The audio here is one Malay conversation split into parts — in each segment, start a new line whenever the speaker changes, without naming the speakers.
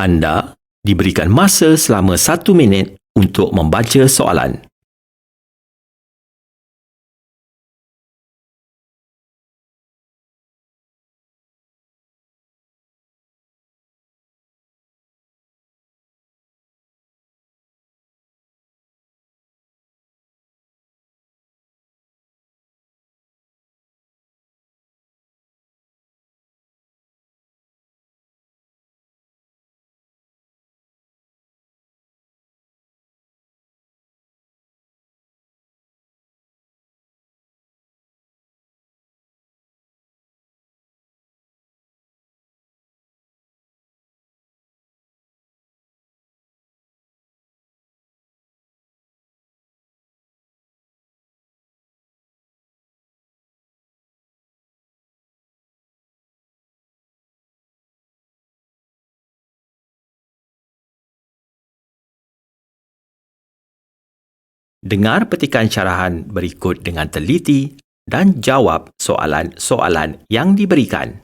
Anda diberikan masa selama 1 minit untuk membaca soalan. Dengar petikan syarahan berikut dengan teliti dan jawab soalan-soalan yang diberikan.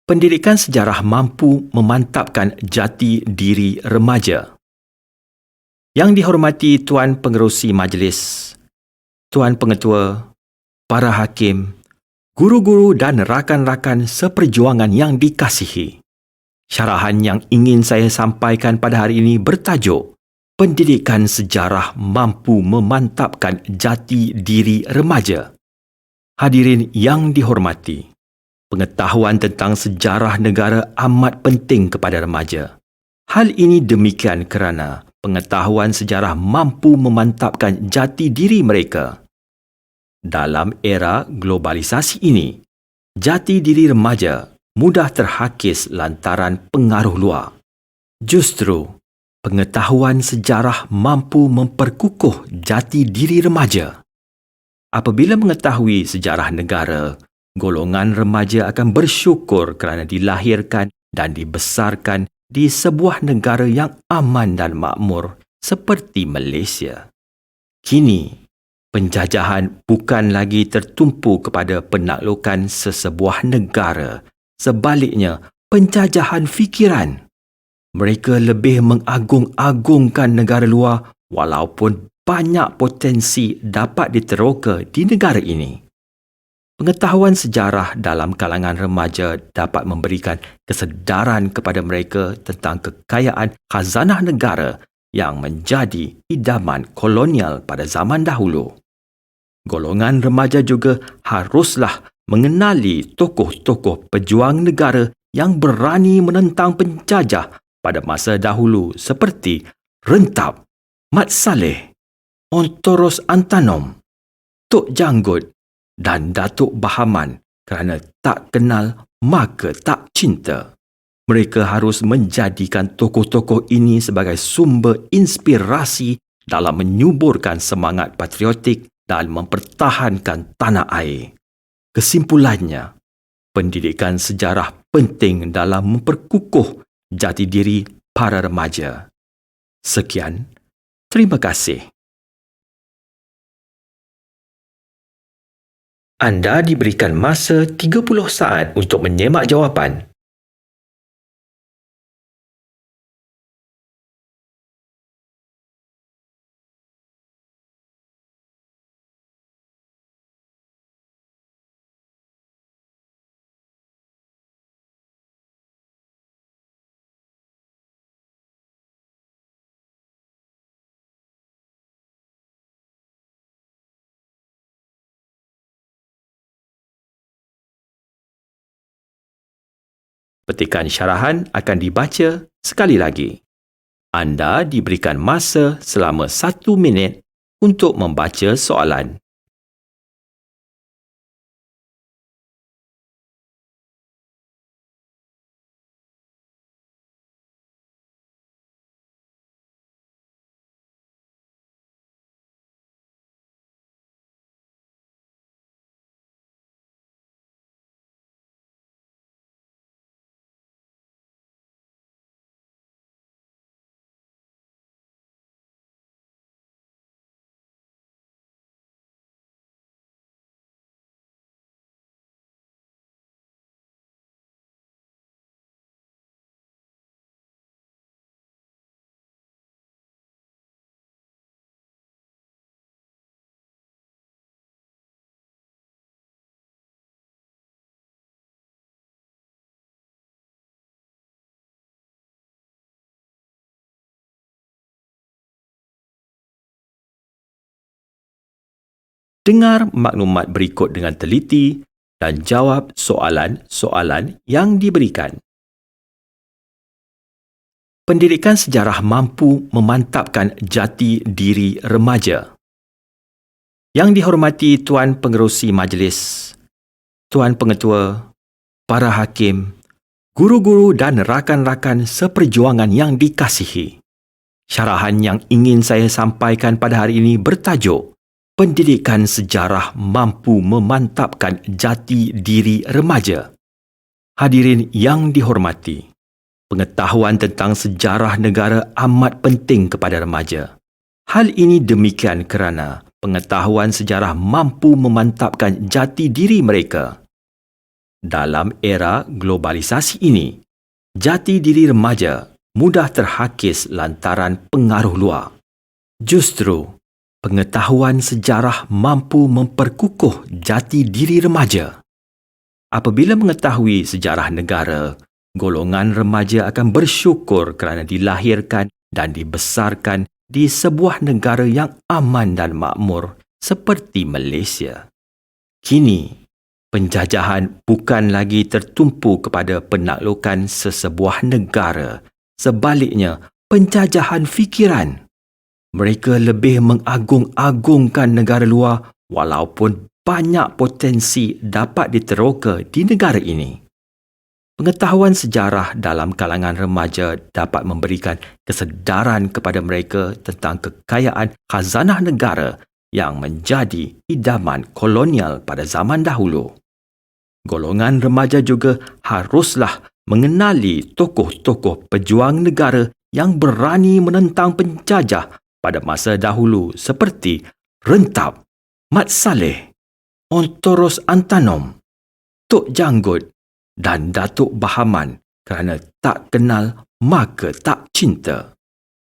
Pendidikan sejarah mampu memantapkan jati diri remaja. Yang dihormati Tuan Pengerusi Majlis, Tuan Pengetua, para hakim, guru-guru dan rakan-rakan seperjuangan yang dikasihi. Syarahan yang ingin saya sampaikan pada hari ini bertajuk Pendidikan sejarah mampu memantapkan jati diri remaja. Hadirin yang dihormati, pengetahuan tentang sejarah negara amat penting kepada remaja. Hal ini demikian kerana pengetahuan sejarah mampu memantapkan jati diri mereka. Dalam era globalisasi ini, jati diri remaja mudah terhakis lantaran pengaruh luar. Justru, pengetahuan sejarah mampu memperkukuh jati diri remaja. Apabila mengetahui sejarah negara, golongan remaja akan bersyukur kerana dilahirkan dan dibesarkan di sebuah negara yang aman dan makmur seperti Malaysia. Kini, penjajahan bukan lagi tertumpu kepada penaklukan sesebuah negara. Sebaliknya, penjajahan fikiran. Mereka lebih mengagung-agungkan negara luar walaupun banyak potensi dapat diteroka di negara ini. Pengetahuan sejarah dalam kalangan remaja dapat memberikan kesedaran kepada mereka tentang kekayaan khazanah negara yang menjadi idaman kolonial pada zaman dahulu. Golongan remaja juga haruslah mengenali tokoh-tokoh pejuang negara yang berani menentang penjajah pada masa dahulu seperti Rentap, Mat Saleh, Ontoros Antanom, Tok Janggut dan Datuk Bahaman kerana tak kenal maka tak cinta. Mereka harus menjadikan tokoh-tokoh ini sebagai sumber inspirasi dalam menyuburkan semangat patriotik dan mempertahankan tanah air. Kesimpulannya, pendidikan sejarah penting dalam memperkukuh jati diri para remaja. Sekian, terima kasih. Anda diberikan masa 30 saat untuk menyemak jawapan. Petikan syarahan akan dibaca sekali lagi. Anda diberikan masa selama 1 minit untuk membaca soalan. Dengar maklumat berikut dengan teliti dan jawab soalan-soalan yang diberikan. Pendidikan sejarah mampu memantapkan jati diri remaja. Yang dihormati Tuan Pengerusi Majlis, Tuan Pengetua, para hakim, guru-guru dan rakan-rakan seperjuangan yang dikasihi. Syarahan yang ingin saya sampaikan pada hari ini bertajuk Pendidikan Sejarah Mampu Memantapkan Jati Diri Remaja. Hadirin yang dihormati, pengetahuan tentang sejarah negara amat penting kepada remaja. Hal ini demikian kerana pengetahuan sejarah mampu memantapkan jati diri mereka. Dalam era globalisasi ini, jati diri remaja mudah terhakis lantaran pengaruh luar. Justru, pengetahuan sejarah mampu memperkukuh jati diri remaja. Apabila mengetahui sejarah negara, golongan remaja akan bersyukur kerana dilahirkan dan dibesarkan di sebuah negara yang aman dan makmur seperti Malaysia. Kini, penjajahan bukan lagi tertumpu kepada penaklukan sesebuah negara. Sebaliknya, penjajahan fikiran. Mereka lebih mengagung-agungkan negara luar walaupun banyak potensi dapat diteroka di negara ini. Pengetahuan sejarah dalam kalangan remaja dapat memberikan kesedaran kepada mereka tentang kekayaan khazanah negara yang menjadi idaman kolonial pada zaman dahulu. Golongan remaja juga haruslah mengenali tokoh-tokoh pejuang negara yang berani menentang penjajah pada masa dahulu seperti Rentap, Mat Saleh, Ontoros Antanom, Tok Janggut dan Datuk Bahaman kerana tak kenal maka tak cinta.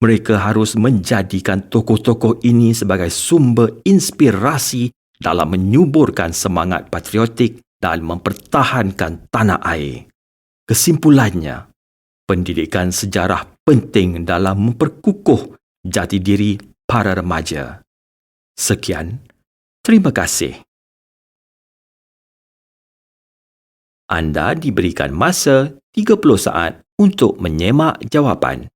Mereka harus menjadikan tokoh-tokoh ini sebagai sumber inspirasi dalam menyuburkan semangat patriotik dan mempertahankan tanah air. Kesimpulannya, pendidikan sejarah penting dalam memperkukuh jati diri para remaja. Sekian, terima kasih. Anda diberikan masa 30 saat untuk menyemak jawapan.